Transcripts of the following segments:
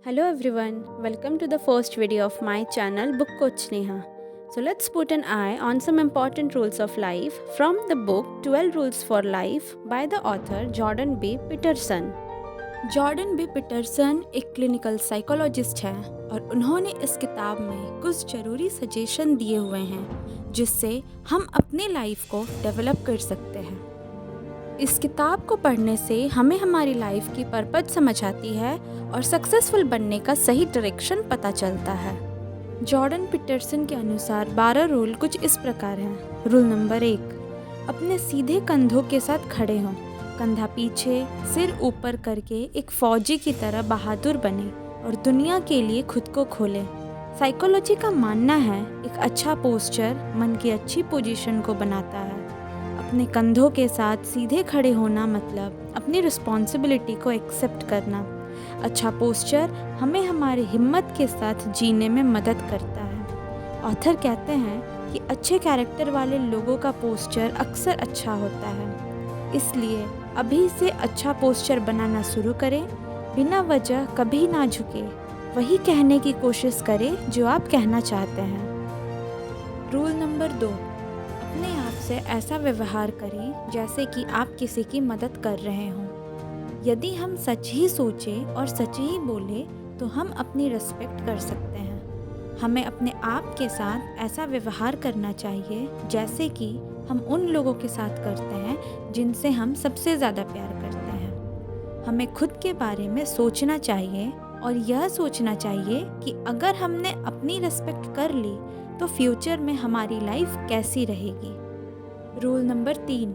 Hello everyone, welcome to the first video of my channel Book Coach Neha. So let's put an eye on some important rules of life from the book 12 Rules for Life by the author Jordan B. Peterson. Jordan B Peterson एक clinical psychologist हैं और उन्होंने इस किताब में कुछ ज़रूरी suggestion दिए हुए हैं जिससे हम अपनी लाइफ को डेवलप कर सकते हैं। इस किताब को पढ़ने से हमें हमारी लाइफ की पर्पस समझ आती है और सक्सेसफुल बनने का सही डायरेक्शन पता चलता है। जॉर्डन पीटरसन के अनुसार 12 रूल कुछ इस प्रकार हैं। रूल नंबर 1, अपने सीधे कंधों के साथ खड़े हों, कंधा पीछे, सिर ऊपर करके एक फौजी की तरह बहादुर बने और दुनिया के लिए खुद को खोलें। साइकोलॉजी का मानना है एक अच्छा पोस्चर मन की अच्छी पोजीशन को बनाता है। अपने कंधों के साथ सीधे खड़े होना मतलब अपनी रिस्पॉन्सिबिलिटी को एक्सेप्ट करना। अच्छा पोस्चर हमें हमारी हिम्मत के साथ जीने में मदद करता है। ऑथर कहते हैं कि अच्छे कैरेक्टर वाले लोगों का पोस्चर अक्सर अच्छा होता है, इसलिए अभी से अच्छा पोस्चर बनाना शुरू करें। बिना वजह कभी ना झुके, वही कहने की कोशिश करें जो आप कहना चाहते हैं। रूल नंबर 2, अपने आप से ऐसा व्यवहार करें जैसे कि आप किसी की मदद कर रहे हों। यदि हम सच ही सोचें और सच ही बोलें तो हम अपनी रिस्पेक्ट कर सकते हैं। हमें अपने आप के साथ ऐसा व्यवहार करना चाहिए जैसे कि हम उन लोगों के साथ करते हैं जिनसे हम सबसे ज़्यादा प्यार करते हैं। हमें खुद के बारे में सोचना चाहिए और यह सोचना चाहिए कि अगर हमने अपनी रिस्पेक्ट कर ली तो फ्यूचर में हमारी लाइफ कैसी रहेगी। रूल नंबर 3,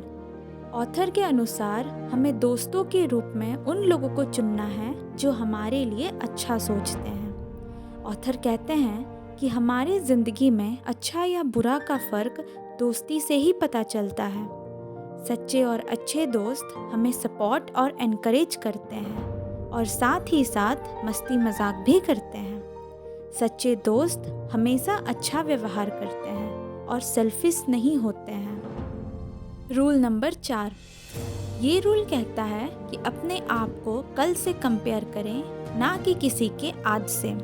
ऑथर के अनुसार हमें दोस्तों के रूप में उन लोगों को चुनना है जो हमारे लिए अच्छा सोचते हैं। ऑथर कहते हैं कि हमारी ज़िंदगी में अच्छा या बुरा का फ़र्क दोस्ती से ही पता चलता है। सच्चे और अच्छे दोस्त हमें सपोर्ट और एनकरेज करते हैं और साथ ही साथ मस्ती मजाक भी करते हैं। सच्चे दोस्त हमेशा अच्छा व्यवहार करते हैं और सेल्फिश नहीं होते हैं। रूल नंबर 4, ये रूल कहता है कि अपने आप को कल से कंपेयर करें, ना कि किसी के आज से।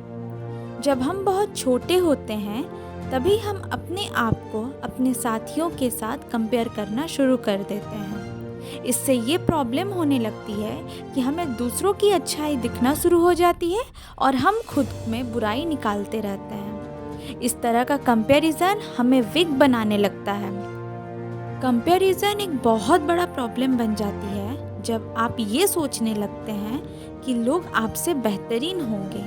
जब हम बहुत छोटे होते हैं तभी हम अपने आप को अपने साथियों के साथ कंपेयर करना शुरू कर देते हैं। इससे ये प्रॉब्लम होने लगती है कि हमें दूसरों की अच्छाई दिखना शुरू हो जाती है और हम खुद में बुराई निकालते रहते हैं। इस तरह का कंपैरिजन हमें वीक बनाने लगता है। कंपैरिजन एक बहुत बड़ा प्रॉब्लम बन जाती है जब आप ये सोचने लगते हैं कि लोग आपसे बेहतरीन होंगे,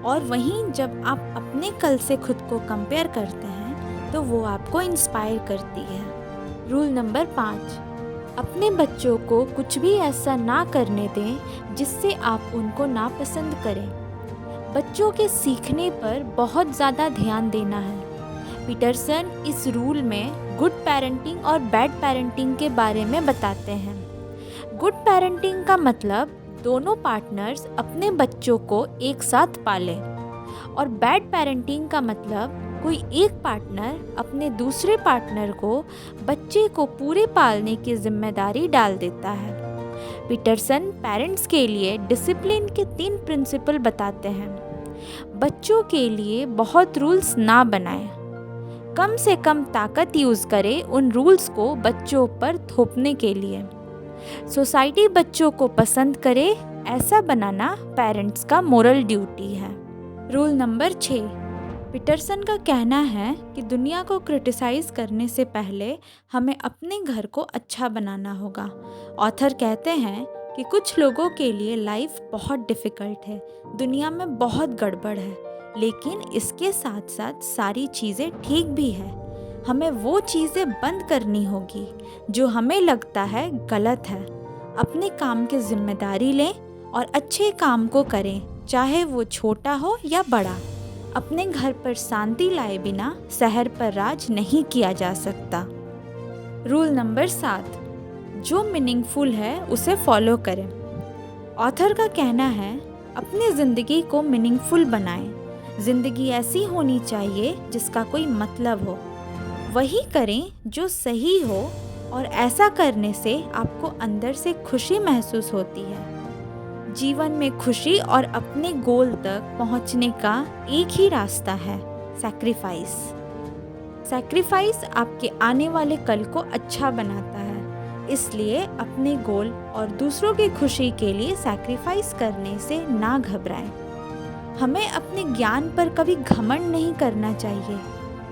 और वहीं जब आप अपने कल से खुद को कंपेयर करते हैं तो वो आपको इंस्पायर करती है। रूल नंबर 5, अपने बच्चों को कुछ भी ऐसा ना करने दें जिससे आप उनको नापसंद करें। बच्चों के सीखने पर बहुत ज़्यादा ध्यान देना है। पीटरसन इस रूल में गुड पेरेंटिंग और बैड पेरेंटिंग के बारे में बताते हैं। गुड पेरेंटिंग का मतलब दोनों पार्टनर्स अपने बच्चों को एक साथ पालें, और बैड पेरेंटिंग का मतलब कोई एक पार्टनर अपने दूसरे पार्टनर को बच्चे को पूरे पालने की जिम्मेदारी डाल देता है। पीटरसन पेरेंट्स के लिए डिसिप्लिन के 3 प्रिंसिपल बताते हैं। बच्चों के लिए बहुत रूल्स ना बनाएं, कम से कम ताकत यूज़ करें उन रूल्स को बच्चों पर थोपने के लिए। सोसाइटी बच्चों को पसंद करे ऐसा बनाना पेरेंट्स का मोरल ड्यूटी है। रूल नंबर 6, पीटरसन का कहना है कि दुनिया को क्रिटिसाइज़ करने से पहले हमें अपने घर को अच्छा बनाना होगा। ऑथर कहते हैं कि कुछ लोगों के लिए लाइफ बहुत डिफ़िकल्ट है, दुनिया में बहुत गड़बड़ है, लेकिन इसके साथ साथ सारी चीज़ें ठीक भी है। हमें वो चीज़ें बंद करनी होगी जो हमें लगता है गलत है। अपने काम की जिम्मेदारी लें और अच्छे काम को करें, चाहे वो छोटा हो या बड़ा। अपने घर पर शांति लाए बिना शहर पर राज नहीं किया जा सकता। रूल नंबर 7, जो मीनिंगफुल है उसे फॉलो करें। ऑथर का कहना है अपनी ज़िंदगी को मीनिंगफुल बनाएं। ज़िंदगी ऐसी होनी चाहिए जिसका कोई मतलब हो। वही करें जो सही हो, और ऐसा करने से आपको अंदर से खुशी महसूस होती है। जीवन में खुशी और अपने गोल तक पहुंचने का एक ही रास्ता है, सैक्रिफाइस। सैक्रिफाइस आपके आने वाले कल को अच्छा बनाता है, इसलिए अपने गोल और दूसरों की खुशी के लिए सैक्रिफाइस करने से ना घबराएं। हमें अपने ज्ञान पर कभी घमंड नहीं करना चाहिए,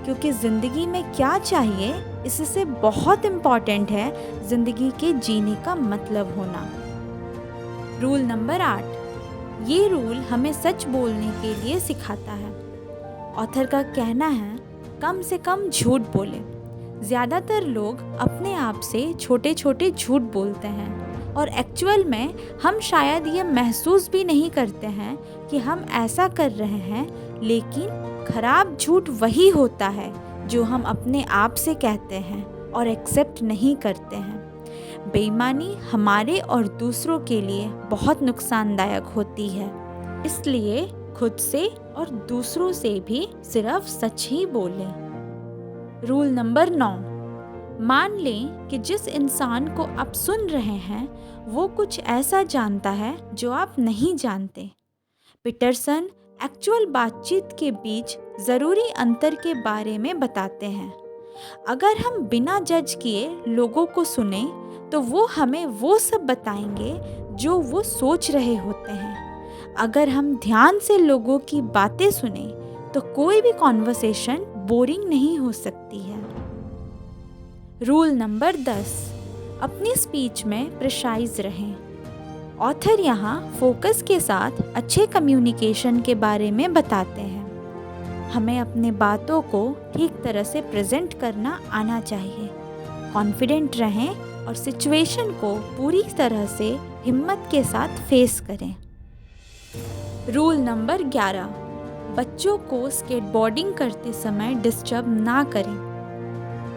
क्योंकि ज़िंदगी में क्या चाहिए इससे बहुत इम्पॉर्टेंट है ज़िंदगी के जीने का मतलब होना। रूल नंबर 8, ये रूल हमें सच बोलने के लिए सिखाता है। ऑथर का कहना है, कम से कम झूठ बोलें। ज़्यादातर लोग अपने आप से छोटे छोटे झूठ बोलते हैं और एक्चुअल में हम शायद ये महसूस भी नहीं करते हैं कि हम ऐसा कर रहे हैं, लेकिन खराब झूठ वही होता है जो हम अपने आप से कहते हैं और एक्सेप्ट नहीं करते हैं। बेईमानी हमारे और दूसरों के लिए बहुत नुकसानदायक होती है, इसलिए खुद से और दूसरों से भी सिर्फ सच ही बोलें। रूल नंबर 9, मान लें कि जिस इंसान को आप सुन रहे हैं वो कुछ ऐसा जानता है जो आप नहीं जानते। पीटरसन एक्चुअल बातचीत के बीच ज़रूरी अंतर के बारे में बताते हैं। अगर हम बिना जज किए लोगों को सुने तो वो हमें वो सब बताएंगे जो वो सोच रहे होते हैं। अगर हम ध्यान से लोगों की बातें सुने तो कोई भी कॉन्वर्सेशन बोरिंग नहीं हो सकती है। रूल नंबर 10, अपनी स्पीच में प्रिसाइज रहें। ऑथर यहाँ फोकस के साथ अच्छे कम्युनिकेशन के बारे में बताते हैं। हमें अपने बातों को ठीक तरह से प्रेजेंट करना आना चाहिए। कॉन्फिडेंट रहें और सिचुएशन को पूरी तरह से हिम्मत के साथ फेस करें। रूल नंबर 11, बच्चों को स्केटबोर्डिंग करते समय डिस्टर्ब ना करें।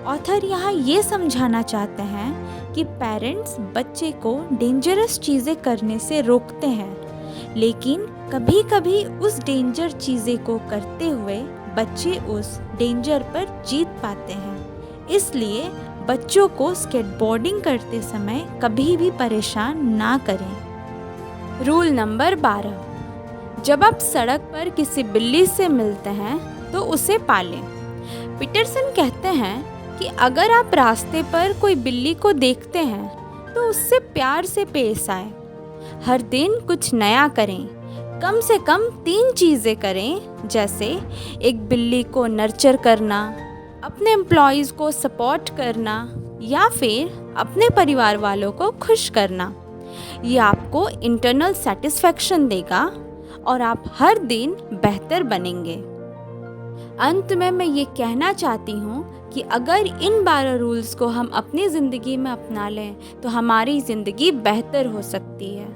ऑथर यहाँ ये समझाना चाहते हैं कि पेरेंट्स बच्चे को डेंजरस चीज़ें करने से रोकते हैं, लेकिन कभी कभी उस डेंजर चीज़ें को करते हुए बच्चे उस डेंजर पर जीत पाते हैं। इसलिए बच्चों को स्केटबोर्डिंग करते समय कभी भी परेशान ना करें। रूल नंबर 12, जब आप सड़क पर किसी बिल्ली से मिलते हैं तो उसे पालें। पीटरसन कहते हैं कि अगर आप रास्ते पर कोई बिल्ली को देखते हैं तो उससे प्यार से पेश आए। हर दिन कुछ नया करें। कम से कम 3 चीज़ें करें, जैसे एक बिल्ली को नर्चर करना, अपने एम्प्लॉयज़ को सपोर्ट करना या फिर अपने परिवार वालों को खुश करना। ये आपको इंटरनल सेटिस्फैक्शन देगा और आप हर दिन बेहतर बनेंगे। अंत में मैं ये कहना चाहती हूँ कि अगर इन 12 रूल्स को हम अपनी ज़िंदगी में अपना लें तो हमारी ज़िंदगी बेहतर हो सकती है।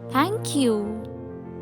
Thank you.